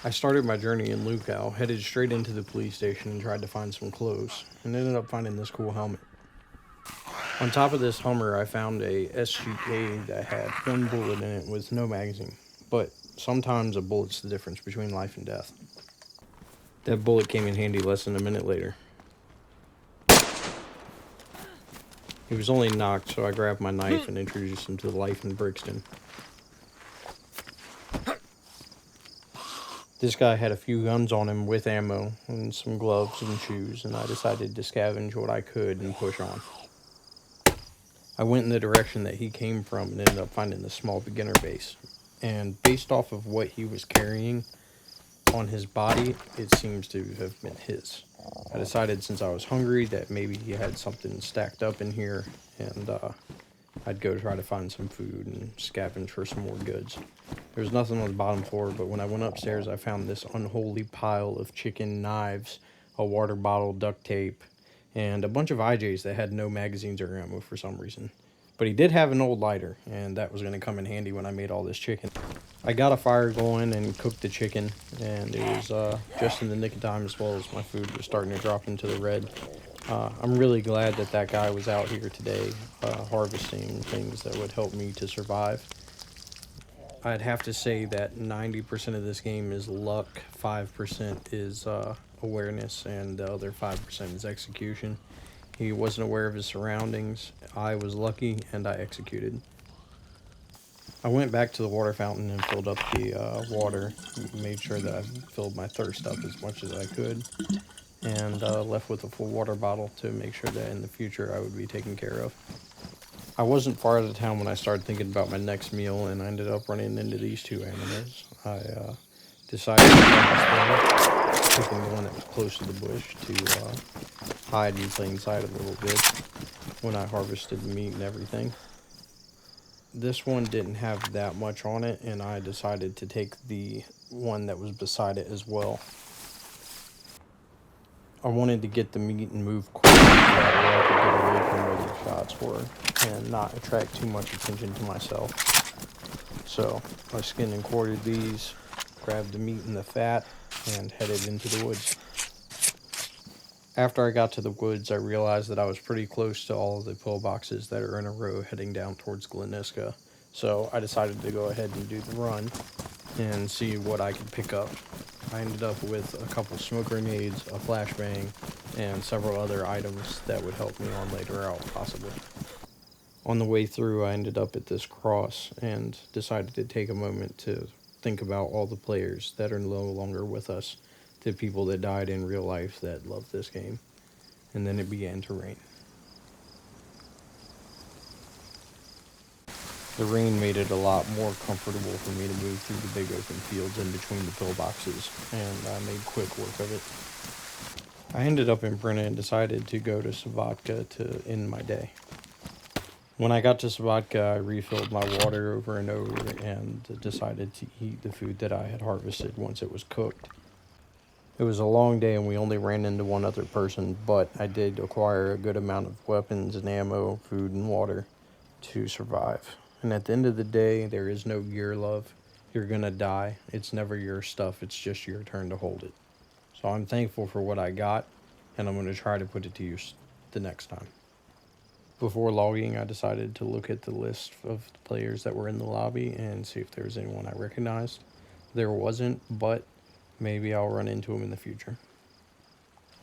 I started my journey in Lukau, headed straight into the police station and tried to find some clothes, and ended up finding this cool helmet. On top of this Hummer, I found a SGK that had one bullet in it with no magazine, but sometimes a bullet's the difference between life and death. That bullet came in handy less than a minute later. He was only knocked, so I grabbed my knife and introduced him to life in Brixton. This guy had a few guns on him with ammo and some gloves and shoes, and I decided to scavenge what I could and push on. I went in the direction that he came from and ended up finding the small beginner base. And based off of what he was carrying on his body, it seems to have been his. I decided since I was hungry that maybe he had something stacked up in here, and I'd go try to find some food and scavenge for some more goods. There was nothing on the bottom floor, but when I went upstairs, I found this unholy pile of chicken knives, a water bottle, duct tape, and a bunch of IJs that had no magazines or ammo for some reason. But he did have an old lighter, and that was going to come in handy when I made all this chicken. I got a fire going and cooked the chicken, and it was just in the nick of time as well as my food was starting to drop into the red. I'm really glad that that guy was out here today harvesting things that would help me to survive. I'd have to say that 90% of this game is luck, 5% is awareness, and the other 5% is execution. He wasn't aware of his surroundings. I was lucky, and I executed. I went back to the water fountain and filled up the water, made sure that I filled my thirst up as much as I could, and left with a full water bottle to make sure that in the future I would be taken care of. I wasn't far out of town when I started thinking about my next meal, and I ended up running into these two animals. I decided to harvest them, picking the one that was close to the bush to hide in plain sight a little bit when I harvested the meat and everything. This one didn't have that much on it, and I decided to take the one that was beside it as well. I wanted to get the meat and move quickly so that way I could get away from where the shots were and not attract too much attention to myself. So I skinned and quartered these, grabbed the meat and the fat, and headed into the woods. After I got to the woods, I realized that I was pretty close to all of the pillboxes that are in a row heading down towards Gleniska. So I decided to go ahead and do the run and see what I could pick up. I ended up with a couple smoke grenades, a flashbang, and several other items that would help me on later out, possibly. On the way through, I ended up at this cross and decided to take a moment to think about all the players that are no longer with us, the people that died in real life that loved this game. And then it began to rain. The rain made it a lot more comfortable for me to move through the big open fields in between the pillboxes, and I made quick work of it. I ended up in Brenna and decided to go to Savatka to end my day. When I got to Savatka, I refilled my water over and over and decided to eat the food that I had harvested once it was cooked. It was a long day and we only ran into one other person, but I did acquire a good amount of weapons and ammo, food and water to survive. And at the end of the day, there is no gear, love. You're gonna die. It's never your stuff. It's just your turn to hold it. So I'm thankful for what I got, and I'm gonna try to put it to use the next time. Before logging, I decided to look at the list of the players that were in the lobby and see if there was anyone I recognized. There wasn't, but maybe I'll run into him in the future.